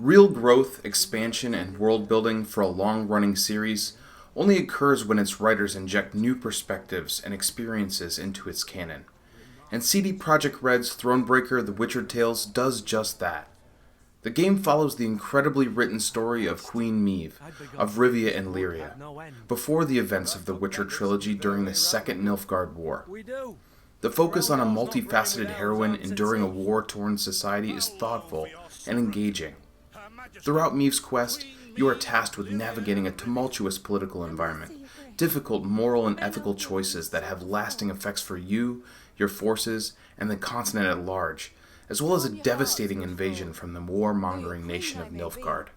Real growth, expansion, and world building for a long-running series only occurs when its writers inject new perspectives and experiences into its canon. And CD Projekt Red's Thronebreaker: The Witcher Tales does just that. The game follows the incredibly written story of Queen Meve, of Rivia and Lyria, before the events of the Witcher trilogy during the Second Nilfgaard War. The focus on a multifaceted heroine enduring a war-torn society is thoughtful and engaging. Throughout Meve's quest, you are tasked with navigating a tumultuous political environment, difficult moral and ethical choices that have lasting effects for you, your forces, and the continent at large, as well as a devastating invasion from the warmongering nation of Nilfgaard.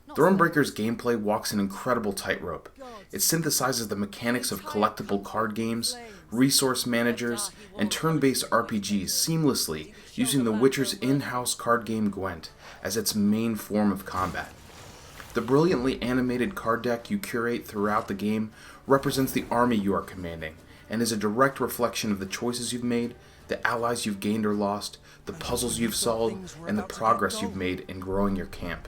Thronebreaker's gameplay walks an incredible tightrope. It synthesizes the mechanics of collectible card games, resource managers, and turn-based RPGs seamlessly, using the Witcher's in-house card game Gwent as its main form of combat. The brilliantly animated card deck you curate throughout the game represents the army you are commanding, and is a direct reflection of the choices you've made, the allies you've gained or lost, the puzzles you've solved, and the progress you've made in growing your camp.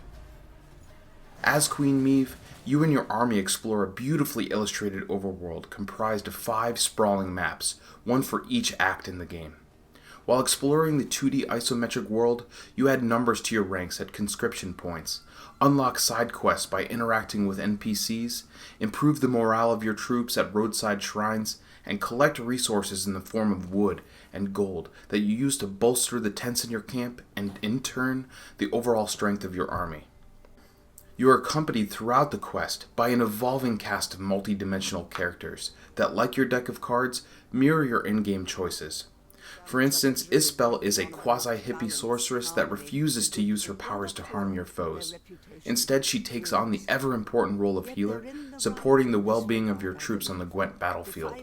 As Queen Meve, you and your army explore a beautifully illustrated overworld comprised of 5 sprawling maps, one for each act in the game. While exploring the 2D isometric world, you add numbers to your ranks at conscription points, unlock side quests by interacting with NPCs, improve the morale of your troops at roadside shrines, and collect resources in the form of wood and gold that you use to bolster the tents in your camp and, in turn, the overall strength of your army. You are accompanied throughout the quest by an evolving cast of multi-dimensional characters that, like your deck of cards, mirror your in-game choices. For instance, Isbel is a quasi-hippie sorceress that refuses to use her powers to harm your foes. Instead, she takes on the ever-important role of healer, supporting the well-being of your troops on the Gwent battlefield.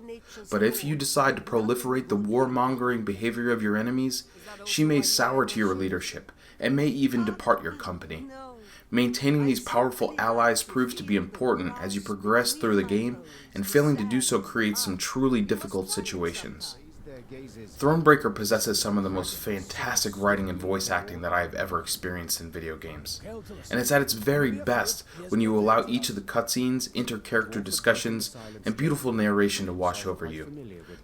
But if you decide to proliferate the warmongering behavior of your enemies, she may sour to your leadership, and may even depart your company. Maintaining these powerful allies proves to be important as you progress through the game, and failing to do so creates some truly difficult situations. Thronebreaker possesses some of the most fantastic writing and voice acting that I have ever experienced in video games, and it's at its very best when you allow each of the cutscenes, inter-character discussions, and beautiful narration to wash over you.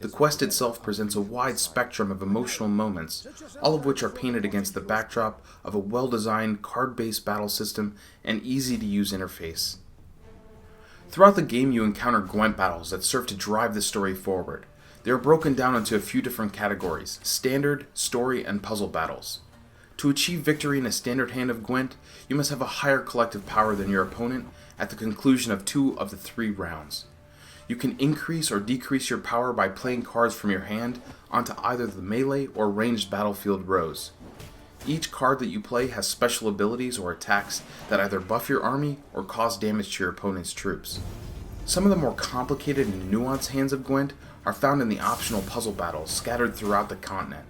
The quest itself presents a wide spectrum of emotional moments, all of which are painted against the backdrop of a well-designed card-based battle system and easy-to-use interface. Throughout the game, you encounter Gwent Battles that serve to drive the story forward. They are broken down into a few different categories: standard, story, and puzzle battles. To achieve victory in a standard hand of Gwent, you must have a higher collective power than your opponent at the conclusion of 2 of the 3 rounds. You can increase or decrease your power by playing cards from your hand onto either the melee or ranged battlefield rows. Each card that you play has special abilities or attacks that either buff your army or cause damage to your opponent's troops. Some of the more complicated and nuanced hands of Gwent are found in the optional puzzle battles scattered throughout the continent.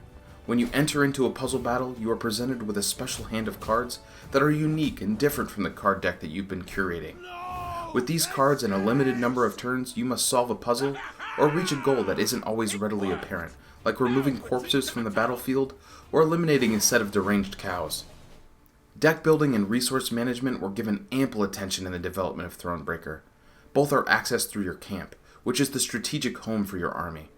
When you enter into a puzzle battle, you are presented with a special hand of cards that are unique and different from the card deck that you've been curating. With these cards and a limited number of turns, you must solve a puzzle or reach a goal that isn't always readily apparent, like removing corpses from the battlefield or eliminating a set of deranged cows. Deck building and resource management were given ample attention in the development of Thronebreaker. Both are accessed through your camp, which is the strategic home for your army.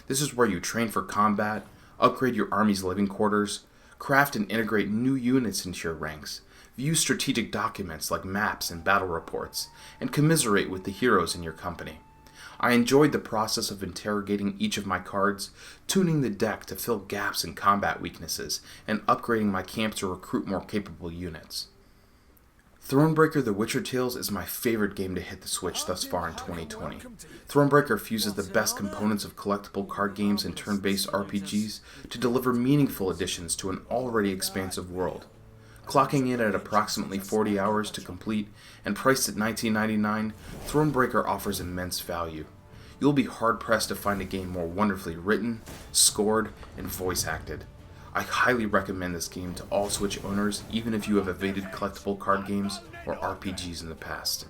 This is where you train for combat, upgrade your army's living quarters, craft and integrate new units into your ranks, view strategic documents like maps and battle reports, and commiserate with the heroes in your company. I enjoyed the process of interrogating each of my cards, tuning the deck to fill gaps in combat weaknesses, and upgrading my camp to recruit more capable units. Thronebreaker: The Witcher Tales is my favorite game to hit the Switch thus far in 2020. Thronebreaker fuses the best components of collectible card games and turn-based RPGs to deliver meaningful additions to an already expansive world. Clocking in at approximately 40 hours to complete and priced at $19.99, Thronebreaker offers immense value. You'll be hard-pressed to find a game more wonderfully written, scored, and voice-acted. I highly recommend this game to all Switch owners, even if you have evaded collectible card games or RPGs in the past.